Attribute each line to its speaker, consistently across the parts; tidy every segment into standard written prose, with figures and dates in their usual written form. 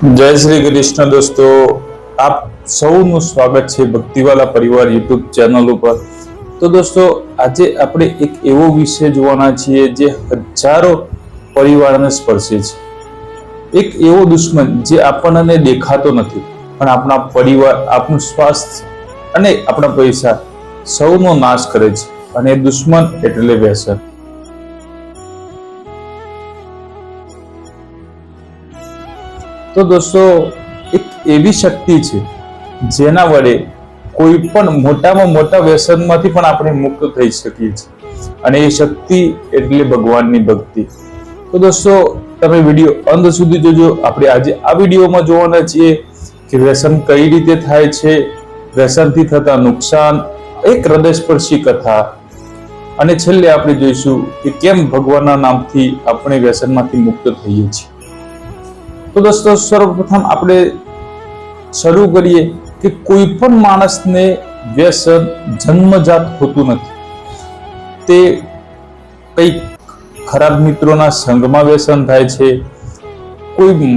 Speaker 1: જય શ્રી કૃષ્ણ દોસ્તો, આપ સૌનું સ્વાગત છે ભક્તિવાલા પરિવાર યુટ્યુબ ચેનલ ઉપર। તો દોસ્તો, આજે આપણે એક એવો વિષય જોવાના છીએ જે હજારો પરિવારને સ્પર્શે છે। એક એવો દુશ્મન જે આપણને દેખાતો નથી, પણ આપણા પરિવાર, આપણું સ્વાસ્થ્ય અને આપણા પૈસા સૌનો નાશ કરે છે, અને એ દુશ્મન એટલે વ્યસન। તો દોસ્તો, એક એવી શક્તિ છે જેના વડે કોઈ પણ મોટામાં મોટા વ્યસનમાંથી પણ આપણે મુક્ત થઈ શકીએ છીએ, અને એ શક્તિ એટલે ભગવાનની ભક્તિ। તો દોસ્તો, તમે વિડીયો અંત સુધી જોજો। આપણે આજે આ વિડીયોમાં જોવાના છીએ કે વ્યસન કઈ રીતે થાય છે, વ્યસનથી થતા નુકસાન, એક હૃદયસ્પર્શી કથા, અને છેલ્લે આપણે જોઈશું કે કેમ ભગવાનના નામથી આપણે વ્યસનમાંથી મુક્ત થઈએ છીએ। તો દોસ્તો, સર્વપ્રથમ આપણે શરૂ કરીએ કે કોઈ પણ માણસને વ્યસન જન્મજાત હોતું નથી। તે કઈ ખરાબ મિત્રોના સંગમાં વ્યસન થાય છે, કોઈ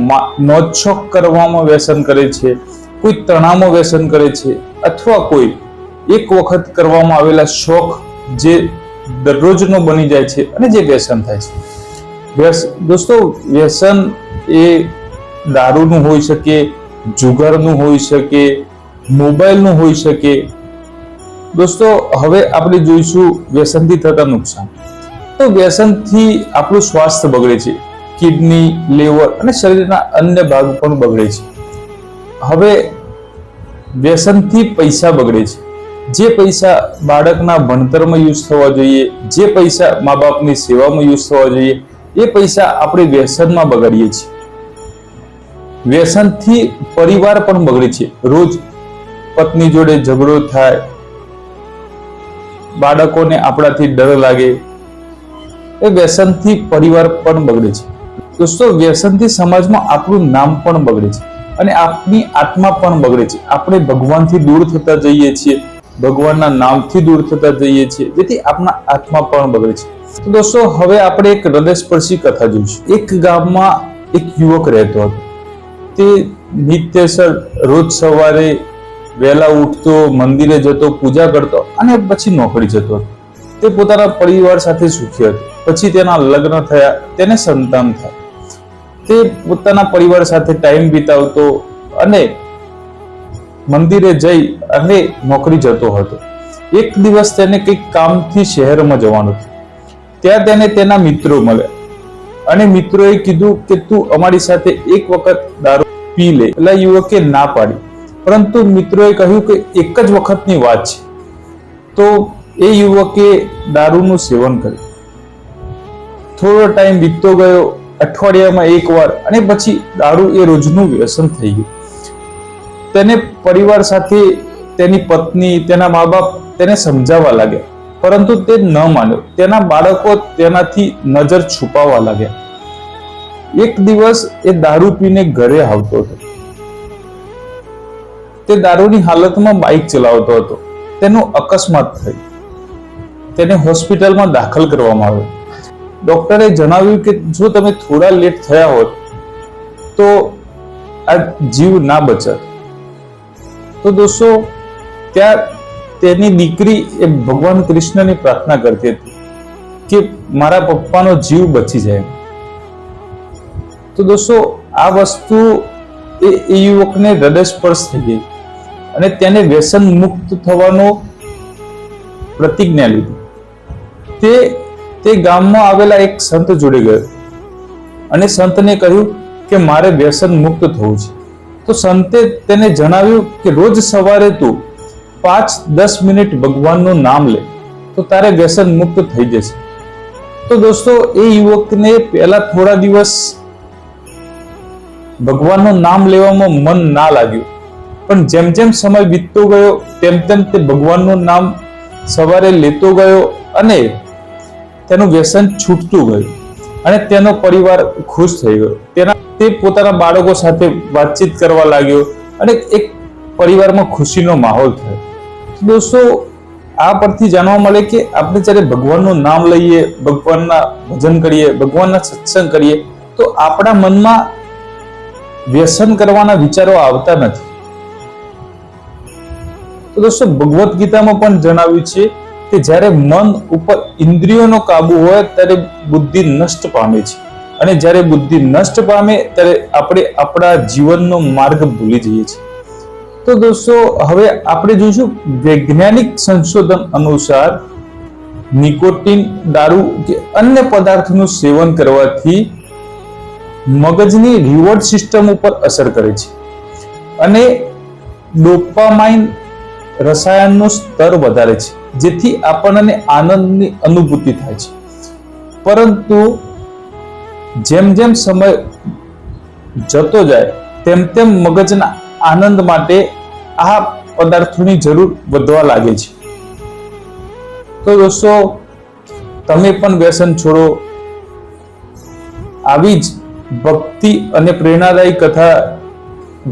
Speaker 1: મોજશોખ કરવામાં વ્યસન કરે છે, કોઈ તણાવમાં વ્યસન કરે છે, અથવા કોઈ એક વખત કરવામાં આવેલા શોખ જે દરરોજનો બની જાય છે અને જે વ્યસન થાય છે। દોસ્તો, વ્યસન એ દારૂનું હોઈ શકે, જુગારનું હોઈ શકે, મોબાઈલનું હોઈ શકે। દોસ્તો, હવે આપણે જોઈશું વ્યસનથી થતા નુકસાન। તો વ્યસનથી આપણું સ્વાસ્થ્ય બગડે છે, કિડની, લીવર અને શરીરના અન્ય ભાગ પણ બગડે છે। હવે વ્યસનથી પૈસા બગડે છે। જે પૈસા બાળકના ભણતરમાં યુઝ થવા જોઈએ, જે પૈસા મા બાપની સેવામાં યુઝ થવા જોઈએ, એ પૈસા આપણે વ્યસનમાં બગાડીએ છીએ। વ્યસનથી પરિવાર પણ બગડે છે। રોજ પત્ની જોડે ઝઘડો થાય, બાળકોને આપણાથી ડર લાગે, એ વ્યસનથી પરિવાર પણ બગડે છે। દોસ્તો, વ્યસનથી સમાજમાં આપણું નામ પણ બગડે છે, અને આપણી આત્મા પણ બગડે છે। આપણે ભગવાનથી દૂર થતા જઈએ છીએ, ભગવાનના નામથી દૂર થતા જઈએ છીએ, જેથી આપણા આત્મા પણ બગડે છે। તો દોસ્તો, હવે આપણે એક હૃદયસ્પર્શી કથા જોઈશું। એક ગામમાં એક યુવક રહેતો હતો। તે નિત્યસર રોજ સવારે વહેલા ઉઠતો, મંદિરે જતો, પૂજા કરતો અને પછી નોકરી જતો હતો। તે પોતાના પરિવાર સાથે સુખી હતો। પછી તેના લગ્ન થયા, તેને સંતાન થયા। તે પોતાના પરિવાર સાથે ટાઈમ વિતાવતો અને મંદિરે જઈ અને નોકરી જતો હતો। એક દિવસ તેને કંઈક કામથી શહેરમાં જવાનું હતું। ત્યાં તેને તેના મિત્રો મળ્યા, અને મિત્રોએ કીધું કે તું અમારી સાથે એક વખત દારૂ પી લે। પેલા યુવકે ના પાડી, પરંતુ મિત્રોએ કહ્યું કે એક જ વખતની વાત છે। તો એ યુવકે દારૂનું સેવન કર્યું। થોડો ટાઈમ વીતતો ગયો, અઠવાડિયામાં એકવાર, અને પછી દારૂ એ રોજનું વ્યસન થઈ ગયું। તેને પરિવાર સાથે તેની પત્ની, તેના મા બાપ તેને સમજાવવા લાગ્યા, પરંતુ તે ન માન્યો। તેના બાળકો તેનાથી નજર છુપાવવા લાગ્યા। એક દિવસ એ દારૂ પીને ઘરે આવતો હતો। તે દારૂની હાલતમાં બાઇક ચલાવતો હતો। તેનો અકસ્માત થયો। તેને હોસ્પિટલમાં દાખલ કરવામાં આવ્યો। ડોક્ટરે જણાવ્યું કે જો તમે થોડા લેટ થયા હોત તો આ જીવ ના બચત। તો દોસ્તો, ત્યાં તેની દીકરી એ ભગવાન કૃષ્ણની પ્રાર્થના કરતી હતી કે મારા પપ્પાનો જીવ બચી જાય। તો દોસ્તો, આ વસ્તુ એ યુવકને હૃદયસ્પર્શ થઈ ગઈ, અને તેને વ્યસન મુક્ત થવાનો પ્રતિજ્ઞા લીધી। તે ગામમાં આવેલા એક સંત જોડે ગયો, અને સંતને કહ્યું કે મારે વ્યસન મુક્ત થવું છે। તો સંતે તેને જણાવ્યું કે રોજ સવારે તું 5-10 મિનિટ ભગવાનનું નામ લે તો તારે વ્યસન મુક્ત થઈ જશે। તો દોસ્તો, એ યુવકને પહેલા થોડા દિવસ ભગવાનનું નામ લેવામાં મન ના લાગ્યું, પણ જેમ જેમ સમય વીતતો ગયો તેમ તેમ તે ભગવાનનું નામ સવારે લેતો ગયો, અને તેનું વ્યસન છૂટતું ગયું, અને તેનો પરિવાર ખુશ થઈ ગયો। તે પોતાના બાળકો સાથે વાતચીત કરવા લાગ્યો, અને એક પરિવારમાં ખુશીનો માહોલ થયો। દોસ્તો, આ પરથી જાણવા મળે કે આપણે જ્યારે ભગવાનનું નામ લઈએ, ભગવાનના ભજન કરીએ, ભગવાનના સત્સંગ કરીએ, તો આપણા મનમાં વ્યસન કરવાના વિચારો આવતા નથી. તો દોસ્તો ભગવદ્ ગીતામાં પણ જણાવ્યું છે કે જ્યારે મન ઉપર ઇન્દ્રિયોનો કાબુ હોય ત્યારે બુદ્ધિ નષ્ટ પામે છે, અને જ્યારે બુદ્ધિ નષ્ટ પામે ત્યારે આપણે આપણા જીવનનો માર્ગ ભૂલી જઈએ છીએ. તો દોસ્તો હવે આપણે જોઈશું વૈજ્ઞાનિક સંશોધન અનુસાર નિકોટિન, દારૂ કે અન્ય પદાર્થનું સેવન કરવાથી મગજની રિવોર્ડ સિસ્ટમ ઉપર અસર કરે છે અને ડોપામાઇન રસાયણનું સ્તર વધારે છે, જેથી આપણને આનંદની અનુભૂતિ થાય છે. પરંતુ જેમ જેમ સમય જતો જાય તેમ તેમ મગજના આનંદ માટે આ પદાર્થોની જરૂર વધવા લાગે છે. તો દોસ્તો તમે પણ વ્યસન છોડો. આવી જ ભક્તિ અને પ્રેરણાદાયી કથા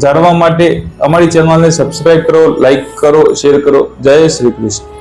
Speaker 1: જાણવા માટે અમારી ચેનલને સબસ્ક્રાઇબ કરો, લાઈક કરો, શેર કરો. જય શ્રી કૃષ્ણ.